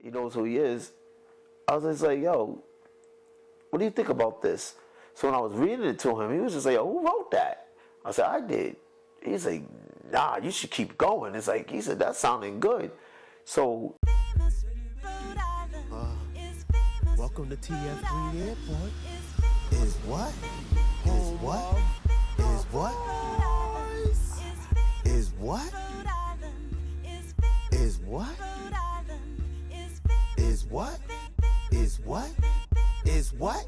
he knows who he is. I was just like, yo, what do you think about this? So when I was reading it to him, he was just like, yo, who wrote that? I said, I did. He's like, nah, you should keep going. It's like, he said, that's sounding good. So welcome to TF3 Airport. Is what? Is what? Is what? Is what? Is what? Is what? Is what? Is what?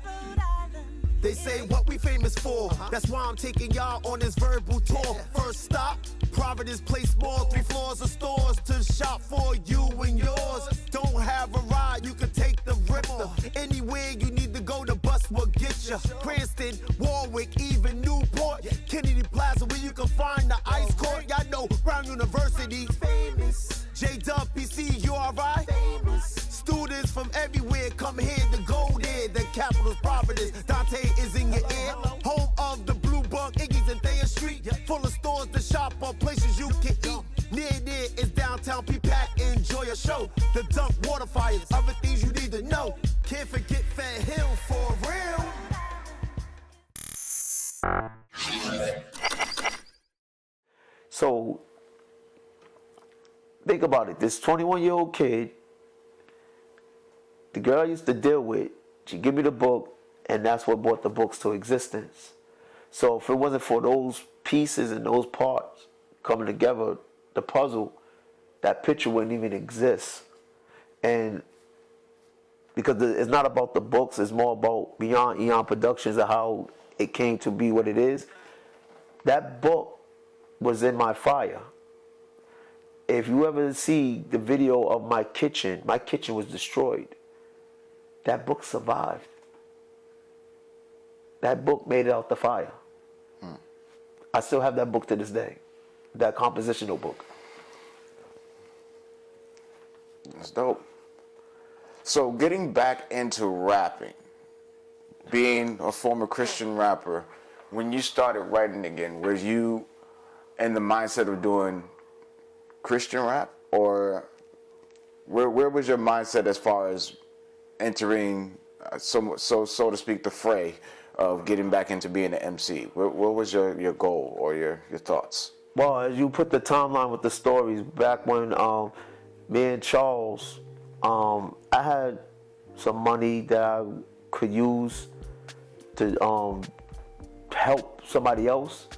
They say what we famous for. That's why I'm taking y'all on this verbal tour. First stop, Providence Place Mall, 3 floors of stores to shop for you and yours. Don't have a ride, you can take the Ripper. Anywhere you need to go, the bus will get you. Cranston, Warwick, even Newport, Kennedy Plaza, where you can find the ice court. Y'all know Brown University, famous. J-Dub, PC, you alright? Famous. Students from everywhere come here to go there. The capital's Providence. Dante is in your ear. Home of the Blue Bug, Iggy's and Thayer Street. Full of stores to shop on, places you can eat. Near is downtown P-Pack. Enjoy a show. The Dunk Water Fires, other things you need to know. Can't forget Fat Hill for real. So think about it. This 21-year-old kid, the girl I used to deal with, she gave me the book, and that's what brought the books to existence. So if it wasn't for those pieces and those parts coming together, the puzzle, that picture wouldn't even exist. And because it's not about the books, it's more about Beyond Eons Productions and how it came to be what it is. That book was in my fire. If you ever see the video of my kitchen was destroyed. That book survived. That book made it out the fire. I still have that book to this day. That compositional book. That's dope. So getting back into rapping, being a former Christian rapper, when you started writing again, were you in the mindset of doing Christian rap, or where was your mindset as far as entering, so to speak, the fray of getting back into being an MC? What was your goal or your thoughts? Well, as you put the timeline with the stories, back when me and Charles, I had some money that I could use to help somebody else.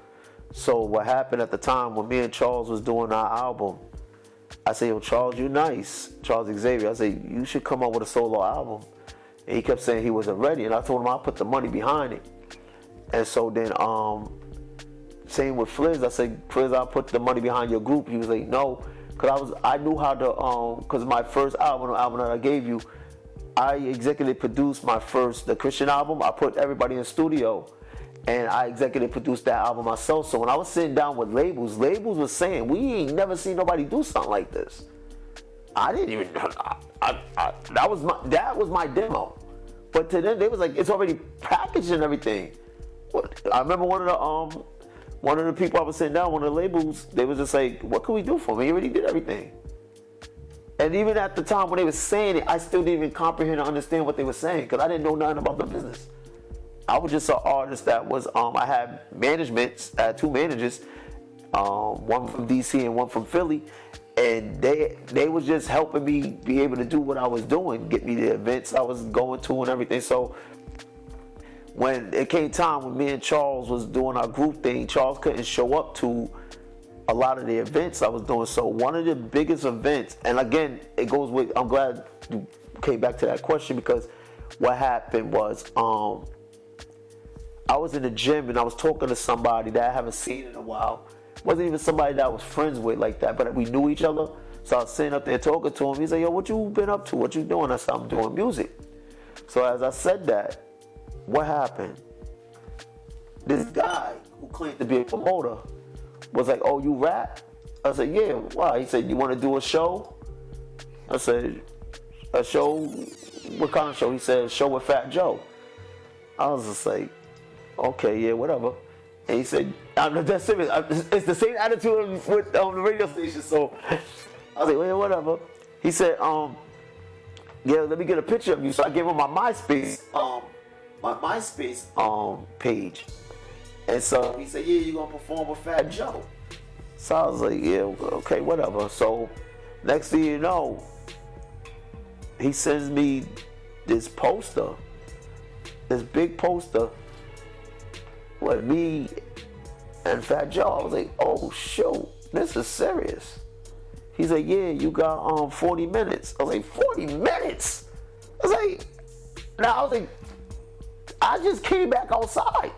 So what happened at the time when me and Charles was doing our album, I said, yo, Charles, you nice. Charles Xavier, I said, you should come up with a solo album. And he kept saying he wasn't ready. And I told him I'll put the money behind it. And so then, same with Fliz. I said, Fliz, I'll put the money behind your group. He was like, no. Because I knew how to, because my first album that I gave you, I executive produced the Christian album. I put everybody in the studio. And I executive produced that album myself. So when I was sitting down with labels was saying, we ain't never seen nobody do something like this. I didn't even know. That was my demo. But to them, they was like, it's already packaged and everything. I remember one of the people I was sitting down, one of the labels, they was just like, what can we do for him? He already did everything. And even at the time when they were saying it, I still didn't even comprehend or understand what they were saying because I didn't know nothing about the business. I was just an artist that was, I had managements, I had 2 managers, one from DC and one from Philly, and they was just helping me be able to do what I was doing, get me the events I was going to and everything. So when it came time when me and Charles was doing our group thing, Charles couldn't show up to a lot of the events I was doing. So one of the biggest events, and again, it goes with, I'm glad you came back to that question because what happened was, I was in the gym and I was talking to somebody that I haven't seen in a while. It wasn't even somebody that I was friends with like that, but we knew each other. So I was sitting up there talking to him. He's like, yo, what you been up to? What you doing? I said, I'm doing music. So as I said that, what happened? This guy who claimed to be a promoter was like, oh, you rap? I said, yeah, why? He said, you want to do a show? I said, a show? What kind of show? He said, a show with Fat Joe. I was just like, okay, yeah, whatever. And he said, that's serious. It's the same attitude with the radio station. So I was like, well, yeah, whatever. He said, yeah, let me get a picture of you. So I gave him my MySpace page. And so he said, yeah, you're gonna perform with Fat Joe. So I was like, yeah, okay, whatever. So next thing you know, he sends me this poster, this big poster with me and Fat Joe. I was like, oh shoot, this is serious. He's like, yeah, you got 40 minutes. I was like, 40 minutes? I was like, I just came back outside.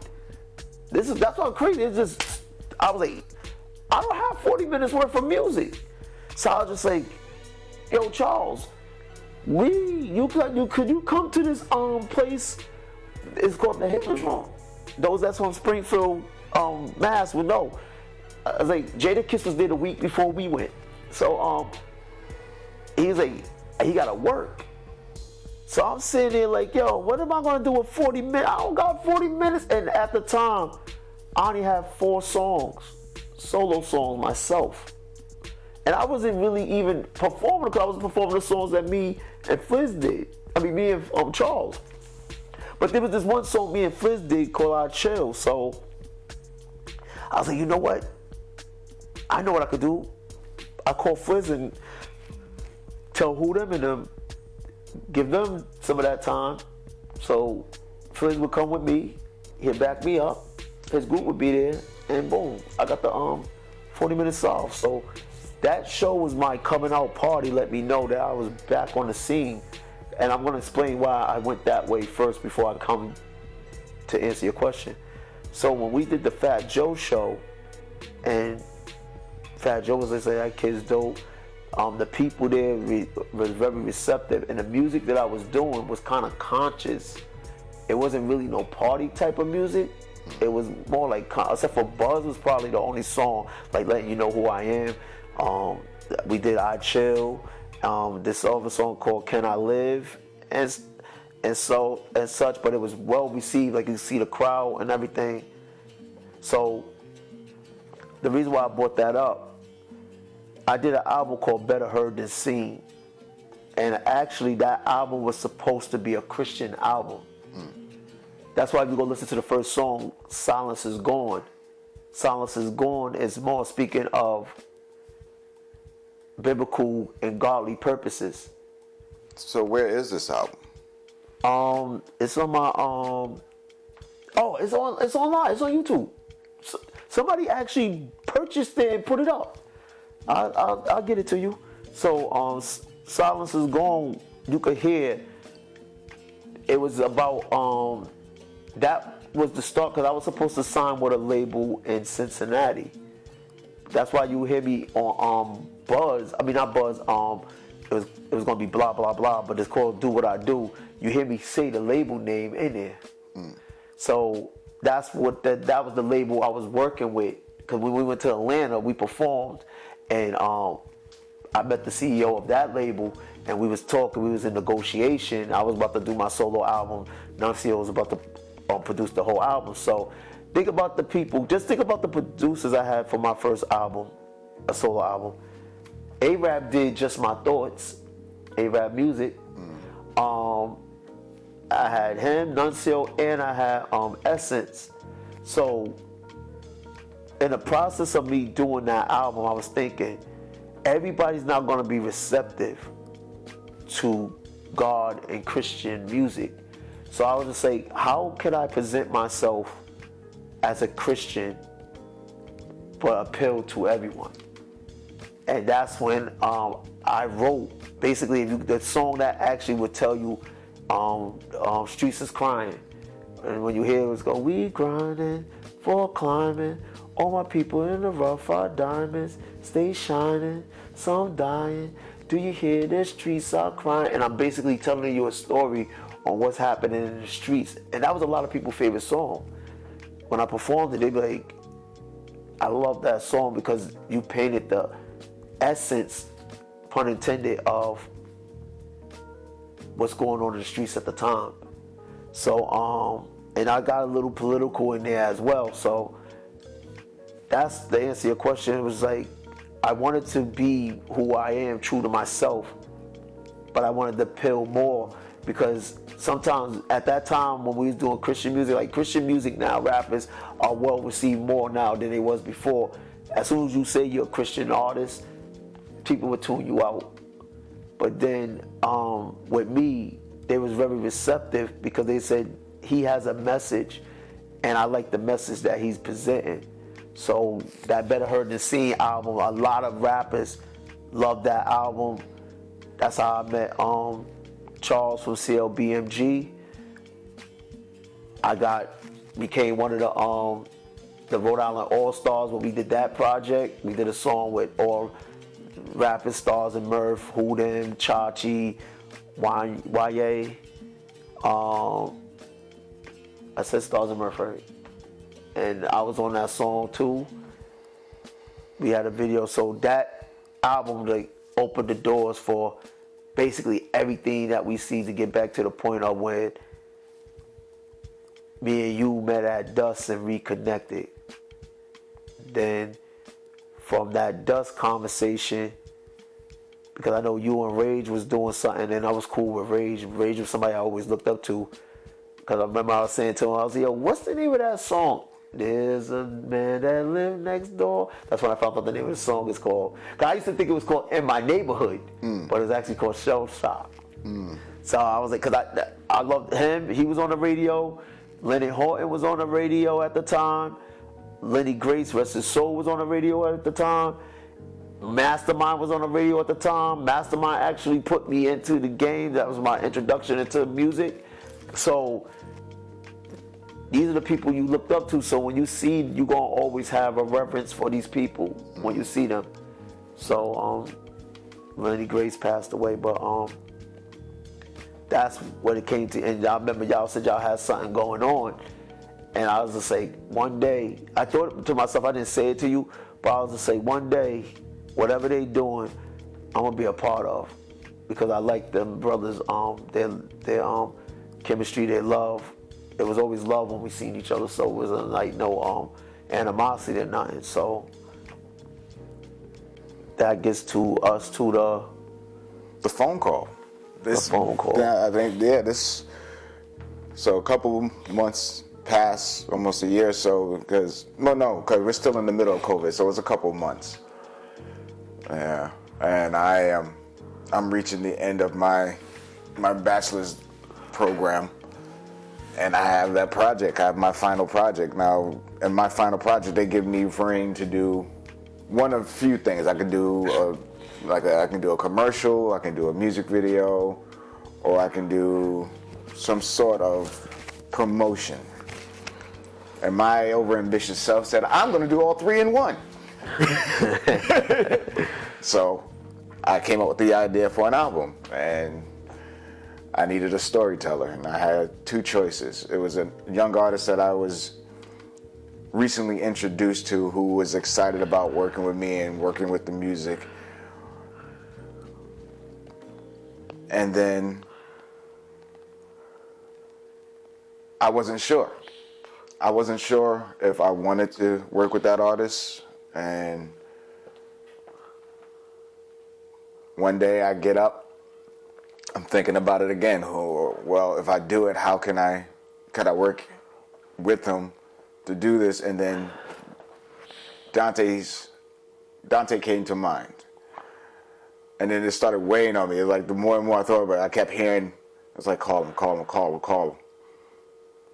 That's what crazy. It's just, I was like, I don't have 40 minutes worth of music. So I was just like, yo, Charles, could you come to this place? It's called the Hippodrome. Those that's on Springfield, Mass would know. I was like, Jada Kiss was there the week before we went. So he was like, he gotta work. So I'm sitting there like, yo, what am I gonna do with 40 minutes? I don't got 40 minutes. And at the time, I only had 4 songs, solo songs myself. And I wasn't really even performing because I was performing the songs that me and Fliz did. I mean, me and Charles. But there was this one song me and Fliz did called I Chill. So I was like, you know what? I know what I could do. I call Fliz and tell who them and them, give them some of that time. So Fliz would come with me, he'd back me up, his group would be there, and boom, I got the 40 minutes off. So that show was my coming out party, let me know that I was back on the scene. And I'm gonna explain why I went that way first before I come to answer your question. So when we did the Fat Joe show, and Fat Joe was like, that kid's dope. The people there was very receptive, and the music that I was doing was kind of conscious. It wasn't really no party type of music. It was more like, except for Buzz was probably the only song like letting you know who I am. We did I Chill. This other song called Can I Live, and such. But it was well received. Like you see the crowd and everything. So the reason why I brought that up, I did an album called Better Heard Than Seen. And actually that album was supposed to be a Christian album. That's why if you go listen to the first song, Silence Is Gone. Silence Is Gone is more speaking of biblical and godly purposes. So where is this album? It's on my it's online. It's on YouTube. Somebody actually purchased it and put it up. I'll get it to you. So Silence Is Gone, you could hear it was about that was the start, because I was supposed to sign with a label in Cincinnati. That's why you hear me on Buzz. I mean not Buzz. It was gonna be blah blah blah, but it's called Do What I Do. You hear me say the label name in there. So that's what that was the label I was working with. Because when we went to Atlanta, we performed, and I met the CEO of that label, and we was talking. We was in negotiation. I was about to do my solo album. Nuncio was about to produce the whole album. So think about the people. Just think about the producers I had for my first album, a solo album. A-Rap did Just My Thoughts, A-Rap Music. I had him, Nuncio, and I had Essence. So in the process of me doing that album, I was thinking, everybody's not going to be receptive to God and Christian music. So I was just like, how can I present myself as a Christian but appeal to everyone? And that's when I wrote, basically, the song that actually would tell you, Streets is Crying. And when you hear it, it's go, we grinding for climbing. All my people in the rough are diamonds. Stay shining, some dying. Do you hear the streets are crying? And I'm basically telling you a story on what's happening in the streets. And that was a lot of people's favorite song. When I performed it, they'd be like, I love that song because you painted the essence, pun intended, of what's going on in the streets at the time. So, and I got a little political in there as well. So that's the answer to your question. It was like, I wanted to be who I am, true to myself, but I wanted to appeal more because sometimes at that time when we was doing Christian music, like Christian music now, rappers are well received more now than they was before. As soon as you say you're a Christian artist, people would tune you out. But then with me, they was very receptive because they said he has a message and I like the message that he's presenting. So that Better Heard Than Seen album, a lot of rappers love that album. That's how I met Charles from CLBMG. I became one of the Rhode Island All-Stars when we did that project. We did a song with all rapping stars and Murph, Houdin, Chachi, YA. I said stars and Murph, right? And I was on that song too. We had a video, so that album like opened the doors for basically everything that we see to get back to the point of when me and you met at Dust and reconnected. Then from that Dust conversation, because I know you and Rage was doing something and I was cool with Rage. Rage was somebody I always looked up to. Because I remember I was saying to him, I was like, yo, what's the name of that song? There's a man that lives next door. That's when I found out the name of the song is called. Cause I used to think it was called In My Neighborhood, but it's actually called Shell Shock. So I was like, cause I loved him. He was on the radio. Lenny Horton was on the radio at the time. Lenny Grace, rest his soul, was on the radio at the time. Mastermind was on the radio at the time. Mastermind actually put me into the game. That was my introduction into music. So these are the people you looked up to. So when you see, you're going to always have a reverence for these people when you see them. So Lenny Grace passed away, but that's what it came to. And I remember y'all said y'all had something going on. And I was just like, one day, I thought to myself, I didn't say it to you, but I was just like, one day, whatever they doing, I'm going to be a part of. Because I like them brothers, their chemistry, their love. It was always love when we seen each other, so it wasn't like no animosity or nothing. So that gets to us to the phone call. The phone call. Yeah, I think this. So a couple months passed, almost a year or so, because we're still in the middle of COVID, so it's a couple months. Yeah, and I'm reaching the end of my bachelor's program. And I have that project. I have my final project. Now, in my final project, they give me reign to do one of a few things. I can do a commercial, I can do a music video, or I can do some sort of promotion. And my overambitious self said, I'm going to do all three in one. So I came up with the idea for an album, and I needed a storyteller, and I had two choices. It was a young artist that I was recently introduced to who was excited about working with me and working with the music. And then I wasn't sure. I wasn't sure if I wanted to work with that artist. And one day I get up, I'm thinking about it again. Well, if I do it, how can I work with him to do this? And then Dante came to mind. And then it started weighing on me. Like the more and more I thought about it, I kept hearing, I was like, call him.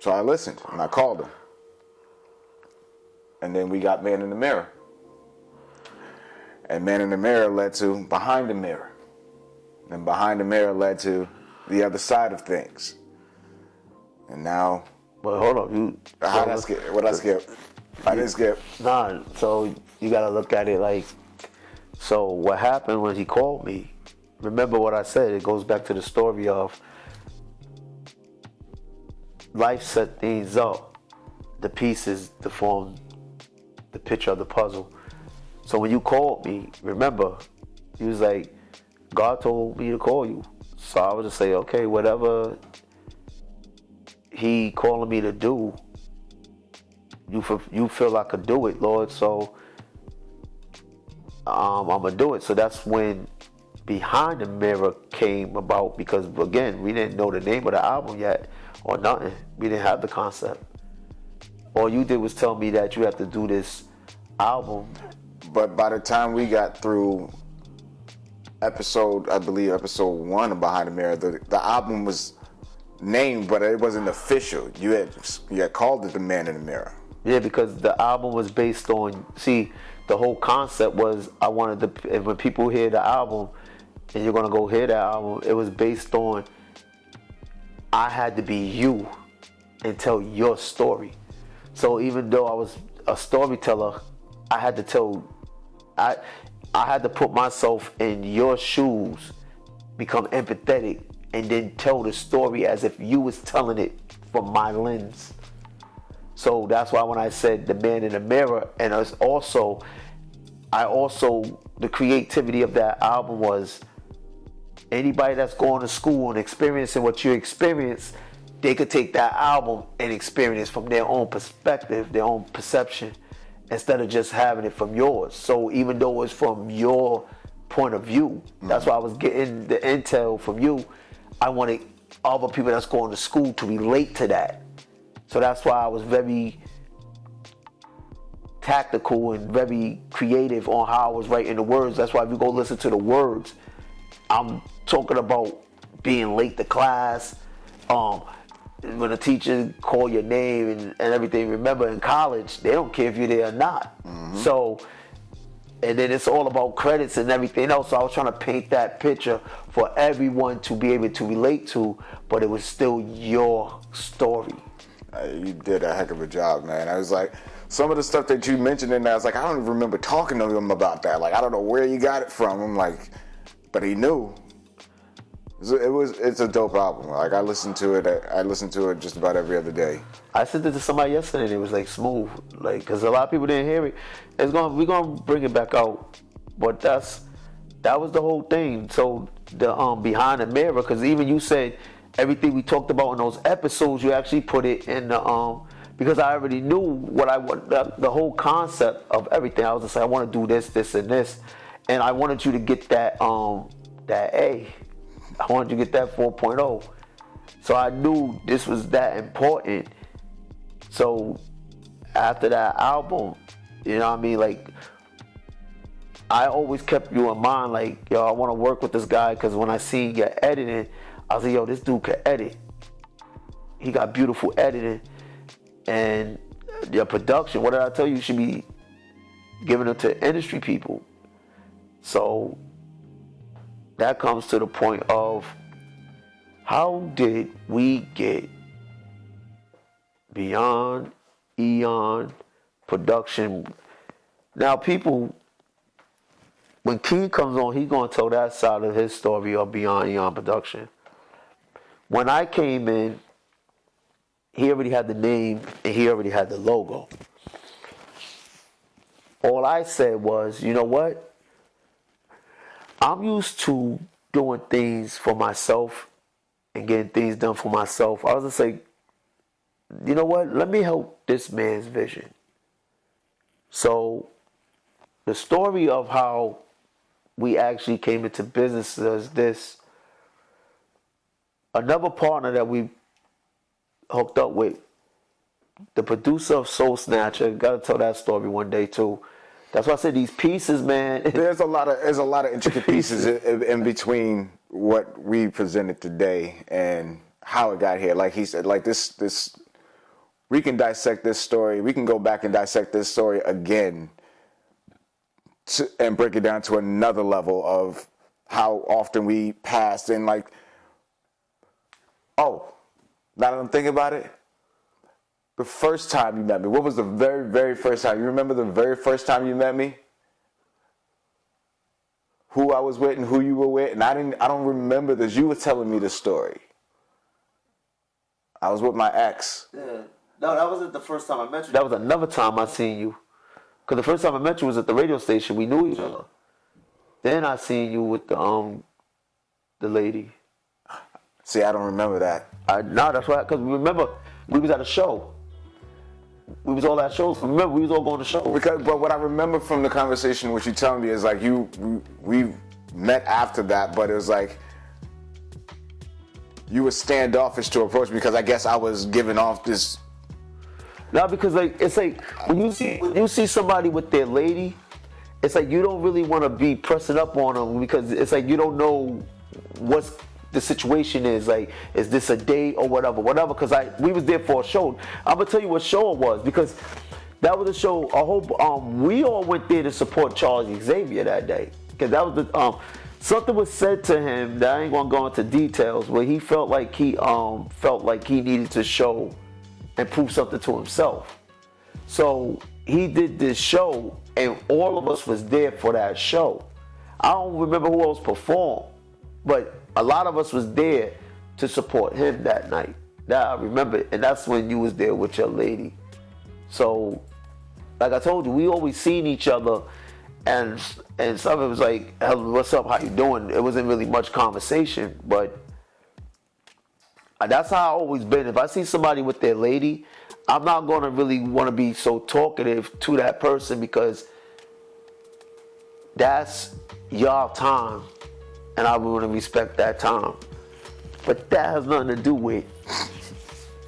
So I listened and I called him. And then we got Man in the Mirror. And Man in the Mirror led to Behind the Mirror. And Behind the Mirror led to The Other Side of Things. And now... But hold on, What I skip? I didn't skip. Nah, so you gotta look at it like... So what happened when he called me, remember what I said, it goes back to the story of life set things up, the pieces to form the picture of the puzzle. So when you called me, remember, he was like, God told me to call you. So I would just say, okay, whatever he calling me to do, you feel I could do it, Lord. So I'm gonna do it. So that's when Behind the Mirror came about because, again, we didn't know the name of the album yet or nothing. We didn't have the concept. All you did was tell me that you have to do this album. But by the time we got through episode 1 of Behind the Mirror, the album was named, but it wasn't official. You had called it The Man in the Mirror. Yeah, because the album was based on, see, the whole concept was I wanted to, when people hear the album, and you're going to go hear that album, it was based on I had to be you and tell your story. So even though I was a storyteller, I had to tell, I had to put myself in your shoes, become empathetic, and then tell the story as if you was telling it from my lens. So that's why when I said The Man in the Mirror, and the creativity of that album was anybody that's going to school and experiencing what you experience, they could take that album and experience from their own perspective, their own perception, instead of just having it from yours. So even though it's from your point of view, that's why I was getting the intel from you. I wanted other people that's going to school to relate to that. So that's why I was very tactical and very creative on how I was writing the words. That's why if you go listen to the words, I'm talking about being late to class, when a teacher call your name and everything. Remember, in college, they don't care if you're there or not. So, and then it's all about credits and everything else. So I was trying to paint that picture for everyone to be able to relate to, but it was still your story. You did a heck of a job, man. I was like, some of the stuff that you mentioned in there, I was like, I don't even remember talking to him about that. Like, I don't know where you got it from. I'm like, but he knew. It's a dope album. Like, I listen to it just about every other day. I sent it to somebody yesterday and it was like smooth. Like, cause a lot of people didn't hear it. We're gonna bring it back out. But that was the whole thing. So the Behind the Mirror, cause even you said everything we talked about in those episodes, you actually put it in the because I already knew what I want, the whole concept of everything. I was just like, I want to do this, this, and this, and I wanted you to get that A. I wanted you to get that 4.0. So I knew this was that important. So after that album, you know what I mean? Like, I always kept you in mind, like, yo, I want to work with this guy because when I seen your editing, I was like, yo, this dude can edit. He got beautiful editing. And your production, what did I tell you? You should be giving it to industry people. So that comes to the point of how did we get Beyond Eon Production? Now people, when King comes on, he's going to tell that side of his story of Beyond Eon Production. When I came in, he already had the name and he already had the logo. All I said was, you know what? I'm used to doing things for myself and getting things done for myself. I was just like, you know what? Let me help this man's vision. So the story of how we actually came into business is this. Another partner that we hooked up with, the producer of Soul Snatcher, gotta tell that story one day too. That's why I said these pieces, man. There's a lot of intricate pieces in between what we presented today and how it got here. Like he said, like this, we can dissect this story. We can go back and dissect this story again and break it down to another level of how often we passed and like. Oh, now that I'm thinking about it, the first time you met me, what was the very, very first time? You remember the very first time you met me? Who I was with and who you were with? And I don't remember this. You were telling me the story. I was with my ex. Yeah. No, that wasn't the first time I met you. That was another time I seen you. Because the first time I met you was at the radio station. We knew each other. Then I seen you with the lady. See, I don't remember that. No, that's why. Because remember, we was at a show. We was all at shows. Remember, we was all going to shows. But what I remember from the conversation, what you telling me is like we met after that, but it was like you were standoffish to approach me because I guess I was giving off this. No, because like it's like when you see somebody with their lady, it's like you don't really want to be pressing up on them because it's like you don't know what's the situation is. Like, is this a date or whatever? Because we was there for a show. I'm gonna tell you what show it was because that was a show. We all went there to support Charles Xavier that day because that was the something was said to him that I ain't gonna go into details where he felt like he needed to show and prove something to himself. So he did this show and all of us was there for that show. I don't remember who else performed, but a lot of us was there to support him that night. That I remember, and that's when you was there with your lady. So, like I told you, we always seen each other, and some of it was like, hey, what's up, how you doing? It wasn't really much conversation, but that's how I always been. If I see somebody with their lady, I'm not going to really want to be so talkative to that person because that's your time and I want to respect that time. But that has nothing to do with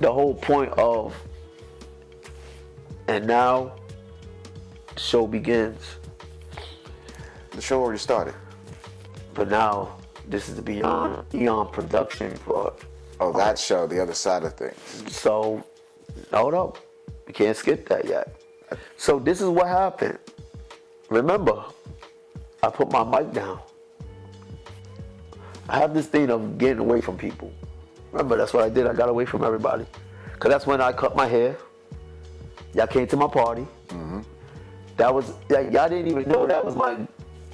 the whole point of, and now the show begins. The show already started. But now this is the Beyond Eons Production for. Oh, that show, the other side of things. So, hold up. We can't skip that yet. So this is what happened. Remember, I put my mic down. I have this thing of getting away from people. Remember, that's what I did. I got away from everybody. Because that's when I cut my hair. Y'all came to my party. Mm-hmm. Y'all didn't even know that was my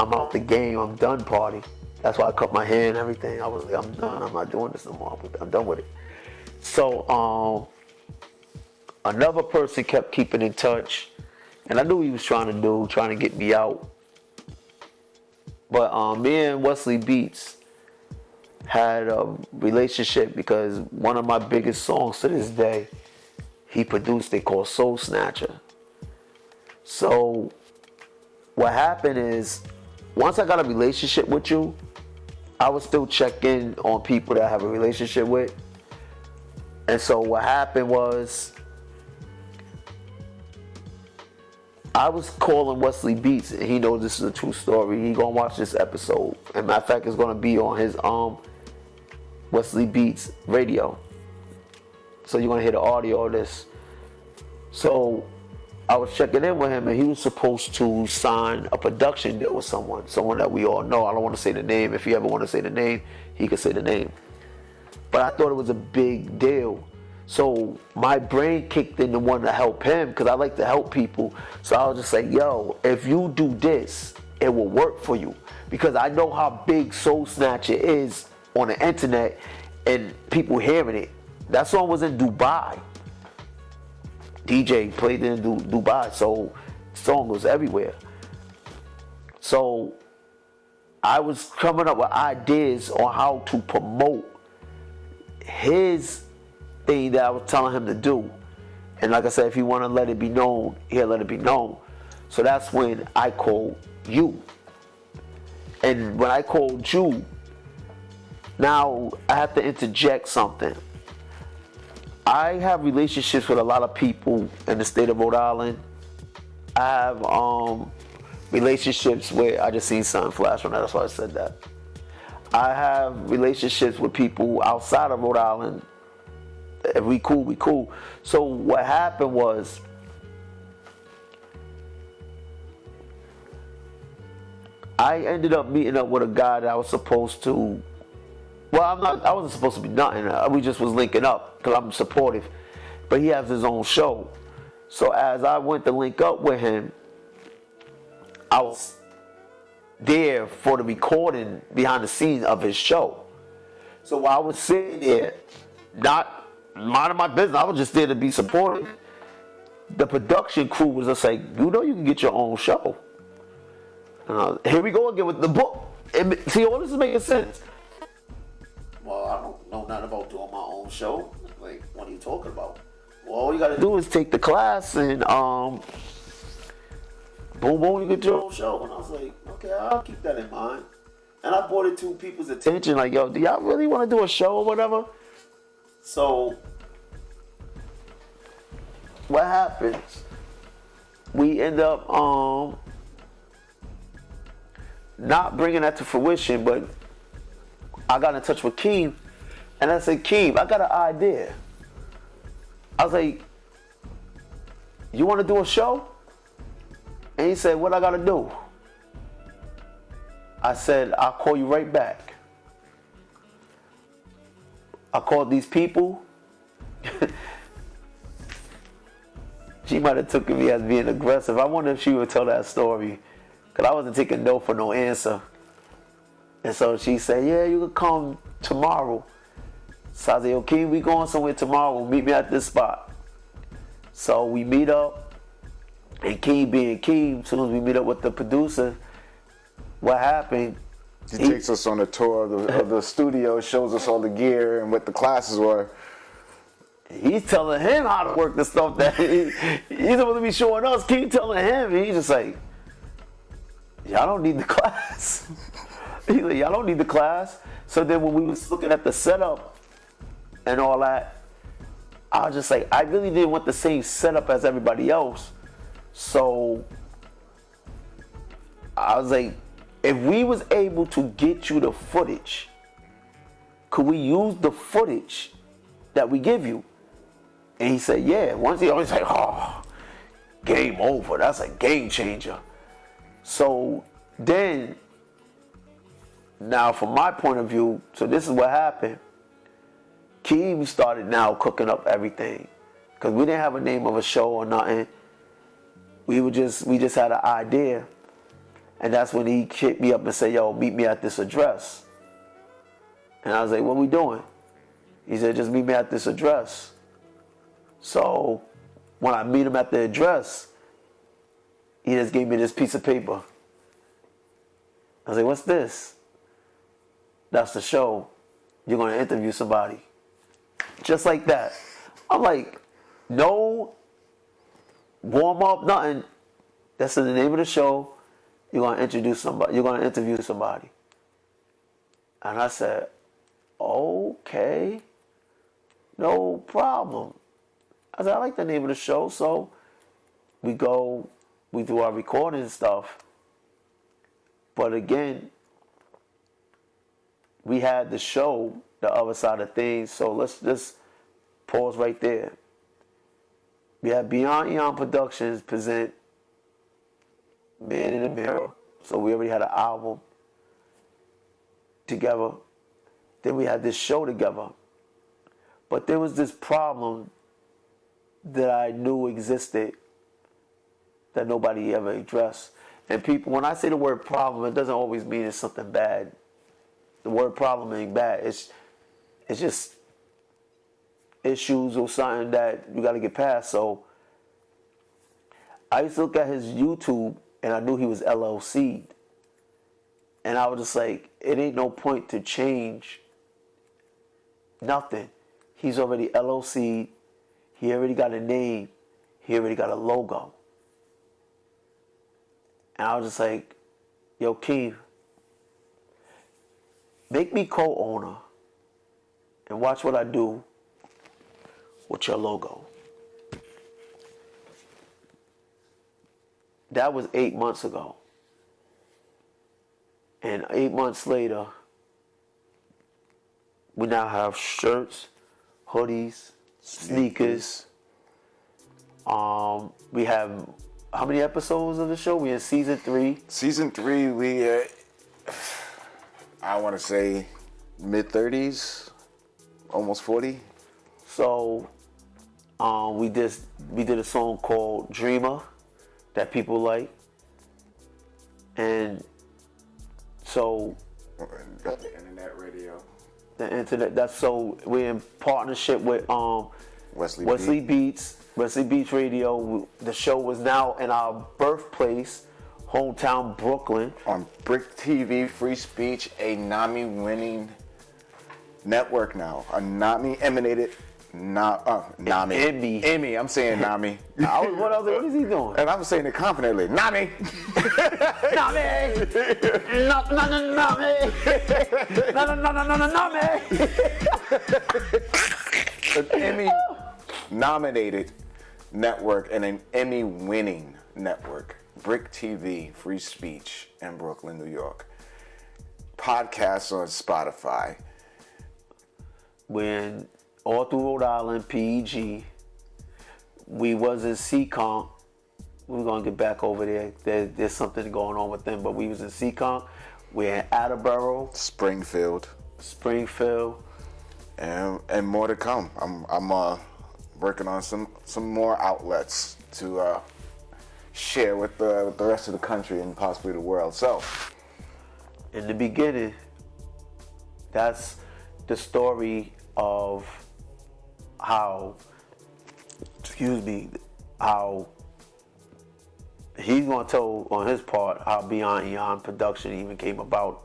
I'm out the game, I'm done party. That's why I cut my hair and everything. I was like, I'm done. I'm not doing this no more. I'm done with it. So another person kept keeping in touch, and I knew what he was trying to get me out. But me and Wesley Beats had a relationship because one of my biggest songs to this day, he produced it called Soul Snatcher. So what happened is, once I got a relationship with you, I would still check in on people that I have a relationship with. And so what happened was, I was calling Wesley Beats, and he knows this is a true story. He gonna watch this episode. And matter of fact, it's gonna be on his Wesley Beats radio. So you're gonna hear the audio of this. So I was checking in with him, and he was supposed to sign a production deal with someone that we all know. I don't want to say the name. If you ever want to say the name, he could say the name. But I thought it was a big deal. So my brain kicked in to want to help him because I like to help people. So I was just like, yo, if you do this, it will work for you. Because I know how big Soul Snatcher is on the internet and people hearing it. That song was in Dubai. DJ played it in Dubai, so the song was everywhere. So I was coming up with ideas on how to promote his thing that I was telling him to do. And like I said, if he want to let it be known, he'll let it be known. So that's when I called you. And when I called you, now I have to interject something. I have relationships with a lot of people in the state of Rhode Island. I have relationships where I just seen something flash on that, that's why I said that. I have relationships with people outside of Rhode Island. If we cool, we cool. So what happened was, I ended up meeting up with a guy that I was supposed to. Well, I wasn't supposed to be nothing. We just was linking up because I'm supportive. But he has his own show. So as I went to link up with him, I was there for the recording behind the scenes of his show. So while I was sitting there, not minding my business, I was just there to be supportive. The production crew was just like, you know you can get your own show. Here we go again with the book. See, all this is making sense. Well, I don't know nothing about doing my own show. Like, what are you talking about? Well, all you gotta do is take the class and boom, boom, you get your own show. And I was like, okay, I'll keep that in mind. And And I brought it to people's attention, like, yo, do y'all really want to do a show or whatever? So, what happens? We end up not bringing that to fruition, but I got in touch with Keem, and I said, Keem, I got an idea. I was like, you want to do a show? And he said, what I got to do? I said, I'll call you right back. I called these people. She might have taken me as being aggressive. I wonder if she would tell that story, because I wasn't taking no for no answer. And so she said, yeah, you can come tomorrow. So I said, okay, we going somewhere tomorrow. Meet me at this spot. So we meet up, and Keem being Keem, as soon as we meet up with the producer, what happened? He takes us on a tour of the studio, shows us all the gear and what the classes were. He's telling him how to work the stuff that he's supposed to be showing us. Keem telling him, and he's just like, y'all don't need the class. He's like, y'all don't need the class. So then when we was looking at the setup and all that, I was just like, I really didn't want the same setup as everybody else. So I was like, if we was able to get you the footage, could we use the footage that we give you? And he said, yeah. Once he always like, oh, game over. That's a game changer. So then, now from my point of view, so this is what happened. Keem started now cooking up everything, because we didn't have a name of a show or nothing. We just had an idea. And that's when he hit me up and said, yo, meet me at this address. And I was like, what we doing? He said, just meet me at this address. So when I meet him at the address, he just gave me this piece of paper. I was like, what's this? That's the show. You're going to interview somebody. Just like that. I'm like, no warm up, nothing. That's the name of the show. You're going to introduce somebody. You're going to interview somebody. And I said, okay, no problem. I said, I like the name of the show. So we do our recording and stuff. But again, we had the show, the other side of things. So let's just pause right there. We had Beyond Eons Productions present Man in the Mirror. So we already had an album together. Then we had this show together. But there was this problem that I knew existed that nobody ever addressed. And people, when I say the word problem, it doesn't always mean it's something bad. The word problem ain't bad. It's just issues or something that you got to get past. So I used to look at his YouTube, and I knew he was LLC'd. And I was just like, it ain't no point to change nothing. He's already LLC'd. He already got a name. He already got a logo. And I was just like, yo, Keem, make me co-owner and watch what I do with your logo. That was 8 months ago. And 8 months later, we now have shirts, hoodies, sneakers. We have, how many episodes of the show? We in season 3. Season 3, we, I want to say mid-30s, almost 40. So, we did a song called Dreamer that people like. And so Got the internet radio. The internet, that's so we're in partnership with Wesley Beats Radio. The show was now in our birthplace, hometown Brooklyn. On Brick TV, Free Speech, a NAMI winning network now. A NAMI emanated Nami. Emmy. I'm saying Nami. What is he doing? And I'm saying it confidently. Nami. Nami! Nami! An Emmy nominated network and an Emmy winning network. Brick TV, Free Speech in Brooklyn, New York. Podcasts on Spotify. When all through Rhode Island, PEG, we was in Seekonk. We're gonna get back over there. There's something going on with them, but we was in Seekonk. We're in Attleboro, Springfield, and more to come. I'm working on some more outlets to share with the rest of the country and possibly the world. So, in the beginning, that's the story of how he's going to tell on his part how Beyond Eons Production even came about,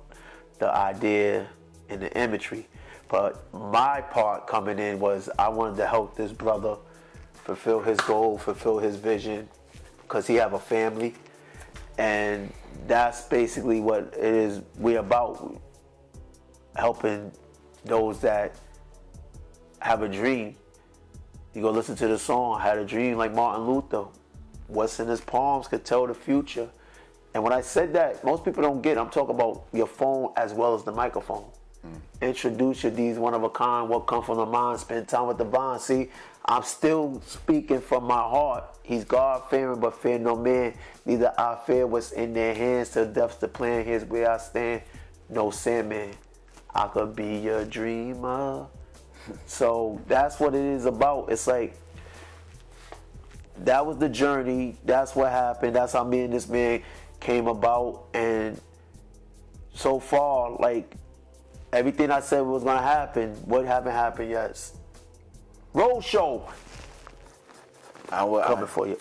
the idea and the imagery. But my part coming in was I wanted to help this brother fulfill his goal, fulfill his vision, because he have a family. And that's basically what it is. We're about helping those that have a dream. You go listen to the song, Had a Dream, like Martin Luther. What's in his palms could tell the future. And when I said that, most people don't get it. I'm talking about your phone as well as the microphone. Introduce your D's one of a kind, what come from the mind, spend time with the bond. See, I'm still speaking from my heart. He's God-fearing, but fear no man. Neither I fear what's in their hands, till death's the plan. Here's where I stand, no sandman. I could be your dreamer. So that's what it is about. It's like, that was the journey. That's what happened. That's how me and this man came about. And so far, like, everything I said was going to happen, what haven't happened yet? Road show. Coming for you.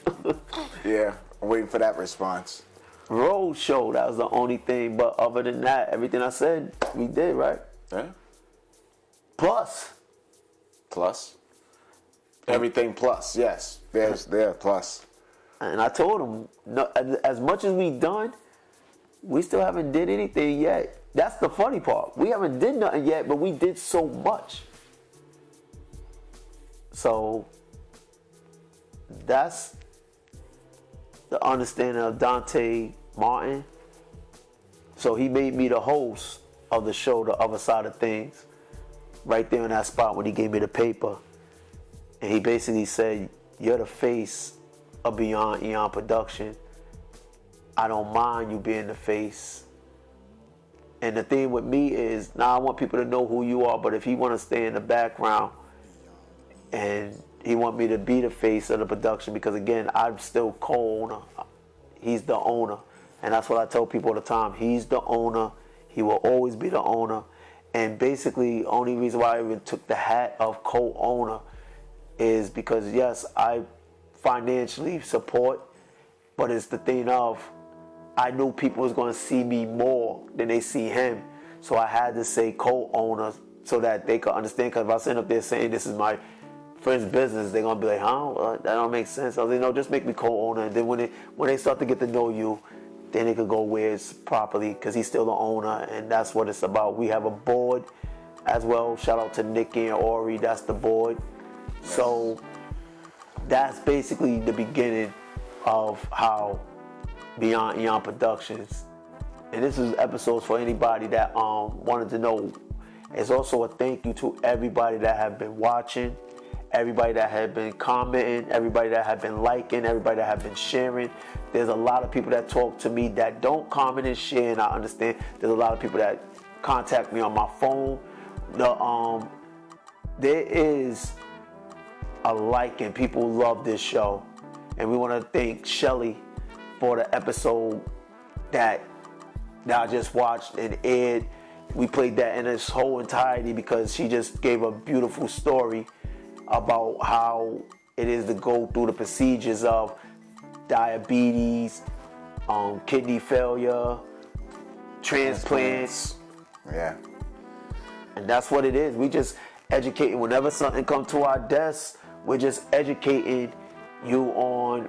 Yeah, I'm waiting for that response. Road show, that was the only thing. But other than that, everything I said, we did, right? Yeah. Plus. Everything plus, yes. There, plus. And I told him, no, as much as we done, we still haven't did anything yet. That's the funny part. We haven't did nothing yet, but we did so much. So that's the understanding of Dante Martin. So he made me the host of the show, The Other Side of Things, right there in that spot when he gave me the paper. And he basically said, you're the face of Beyond Eon Production. I don't mind you being the face. And the thing with me is, now I want people to know who you are, but if he want to stay in the background and he want me to be the face of the production, because again, I'm still co-owner. He's the owner. And that's what I tell people all the time. He's the owner. He will always be the owner. And basically, only reason why I even took the hat of co-owner is because, yes, I financially support, but it's the thing of, I knew people was going to see me more than they see him. So I had to say co-owner so that they could understand. Because if I sit up there saying this is my friend's business, they're going to be like, huh? That don't make sense. I was like, no, just make me co-owner. And then when they start to get to know you, then it could go where it's properly, because he's still the owner. And that's what it's about. We have a board as well. Shout out to Nikki and Ori. That's the board. So that's basically the beginning of how Beyond Eon Productions. And this is episodes for anybody that wanted to know. It's also a thank you to everybody that have been watching, everybody that have been commenting, everybody that have been liking, everybody that have been sharing. There's a lot of people that talk to me that don't comment and share, and I understand. There's a lot of people that contact me on my phone. There is a liking. People love this show, and we want to thank Shelly for the episode that I just watched and aired. We played that in its whole entirety because she just gave a beautiful story about how it is to go through the procedures of diabetes, kidney failure, transplants. Yeah. And that's what it is. educating. Whenever something comes to our desk, we're just educating you on.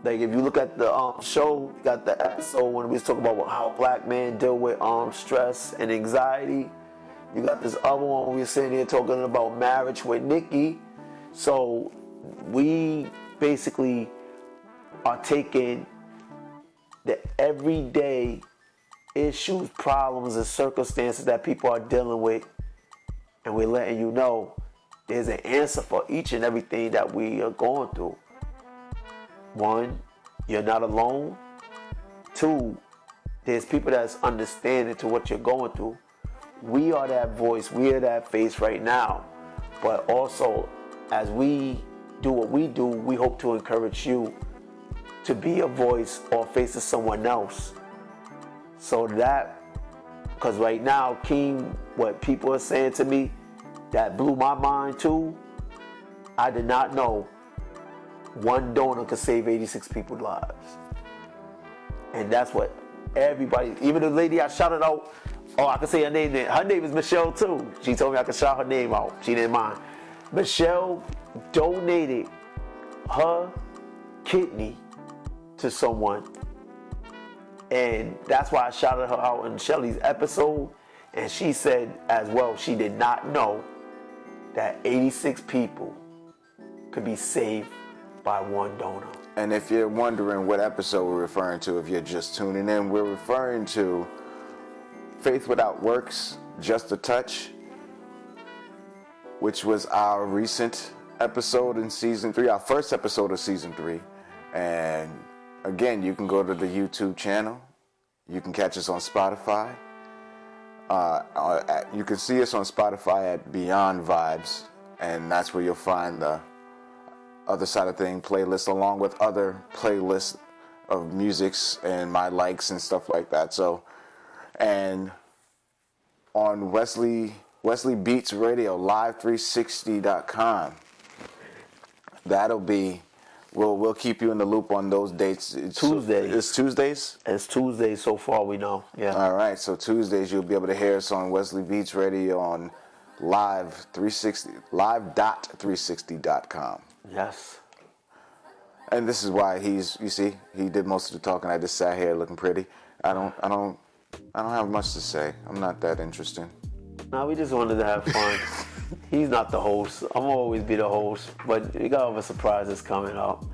Like if you look at the show, you got the episode when we was talking about how black men deal with stress and anxiety. You got this other one when we were sitting here talking about marriage with Nikki. So we basically are taking the everyday issues, problems, and circumstances that people are dealing with, and we're letting you know there's an answer for each and everything that we are going through. One, you're not alone. Two, there's people that's understanding to what you're going through. We are that voice, we are that face right now. But also, as we do what we do, we hope to encourage you to be a voice or face to someone else. So that, because right now, King, what people are saying to me, that blew my mind too. I did not know one donor could save 86 people's lives. And that's what everybody, even the lady I shouted out, oh, I can say her name. Her name is Michelle too. She told me I could shout her name out. She didn't mind. Michelle donated her kidney to someone. And that's why I shouted her out in Shelly's episode. And she said as well, she did not know that 86 people could be saved by one donor. And if you're wondering what episode we're referring to, if you're just tuning in, we're referring to Faith Without Works, Just a Touch, which was our recent episode in season 3, our first episode of season 3. And again, you can go to the YouTube channel. You can catch us on Spotify. You can see us on Spotify at Beyond Vibes, and that's where you'll find the Other Side of Thing playlist, along with other playlists of musics and my likes and stuff like that. So, and on Wesley Beats Radio, live360.com. That'll be, we'll keep you in the loop on those dates. Tuesdays. It's Tuesdays? It's Tuesdays so far, we know. Yeah. All right, so Tuesdays you'll be able to hear us on Wesley Beats Radio on live360.com. Yes. And this is why you see, he did most of the talking. I just sat here looking pretty. I don't have much to say. I'm not that interesting. No, we just wanted to have fun. He's not the host. I'm gonna always be the host, but we got other surprises coming up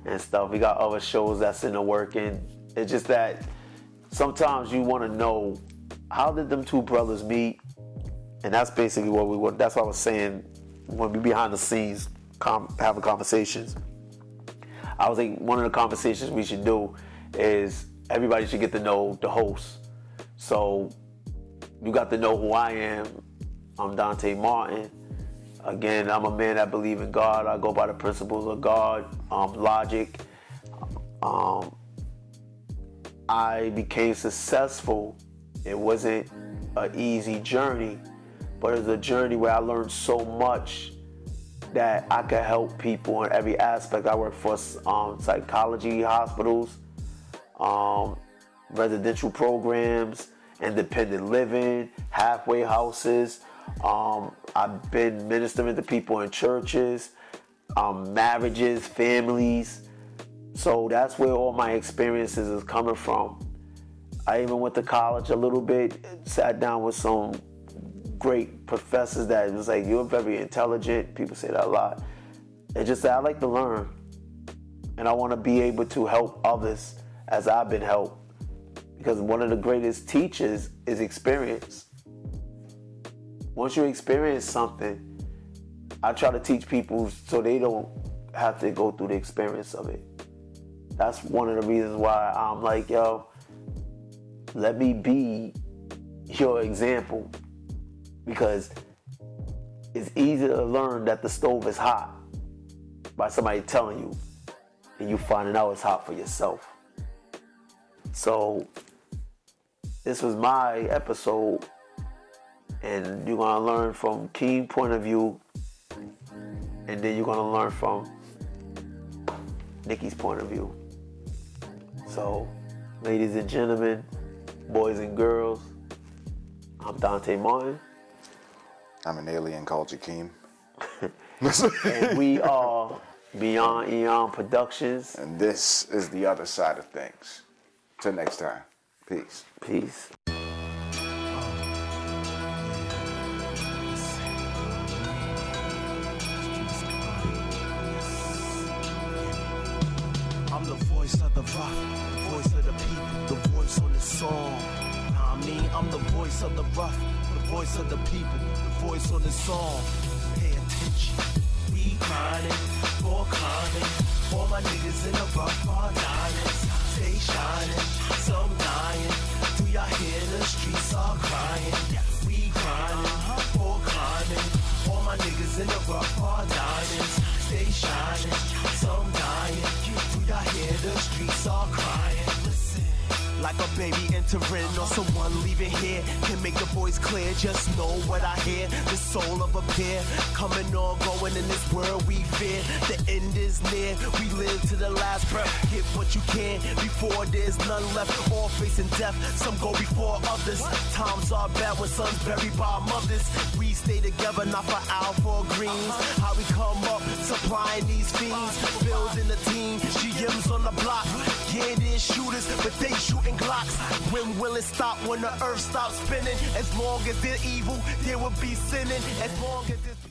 and stuff. We got other shows that's in the working. It's just that sometimes you want to know, how did them two brothers meet? And that's basically what we want. That's what I was saying when we behind the scenes having conversations. I was like, one of the conversations we should do is everybody should get to know the host. So you got to know who I am. I'm Dante Martin. Again, I'm a man that believes in God. I go by the principles of God, logic. I became successful. It wasn't an easy journey, but it was a journey where I learned so much that I could help people in every aspect. I work for psychology hospitals, residential programs, independent living, halfway houses. I've been ministering to people in churches, marriages, families. So that's where all my experiences is coming from. I even went to college a little bit, sat down with some great professors that was like, you're very intelligent. People say that a lot. It's just that I like to learn. And I want to be able to help others as I've been helped. Because one of the greatest teachers is experience. Once you experience something, I try to teach people so they don't have to go through the experience of it. That's one of the reasons why I'm like, yo, let me be your example. Because it's easy to learn that the stove is hot by somebody telling you, and you finding out it's hot for yourself. So this was my episode, and you're gonna learn from King's point of view, and then you're gonna learn from Nikki's point of view. So, ladies and gentlemen, boys and girls, I'm Dante Martin. I'm an alien called Yakim. And we are Beyond Eons Productions. And this is the other side of things. Till next time. Peace. Peace. I'm the voice of the rock, the voice of the people, the voice on the song. I mean, I'm the voice of the rough, the voice of the people, the voice on the song. Pay attention. We grinding, for climbing. All my niggas in the rough are dying. Stay shining, some dying. Do y'all hear the streets are crying? We grinding, for climbing. All my niggas in the rough are dying. Stay shining, some dying. Do y'all hear the streets are crying? Listen. Like a baby entering or someone leaving here. Can make the voice clear, just know what I hear. The soul of a pair, coming or going in this world we fear. The end is near, we live to the last breath. Get what you can before there's none left. All facing death, some go before others. Times are bad when sons buried by mothers. We stay together, not for our four greens. How we come up, supplying these fiends. Building a team, GMs on the block. Yeah, there's shooters, but they shooting Glocks. When will it stop? When the earth stops spinning? As long as they're evil, there will be sinning. As long as there's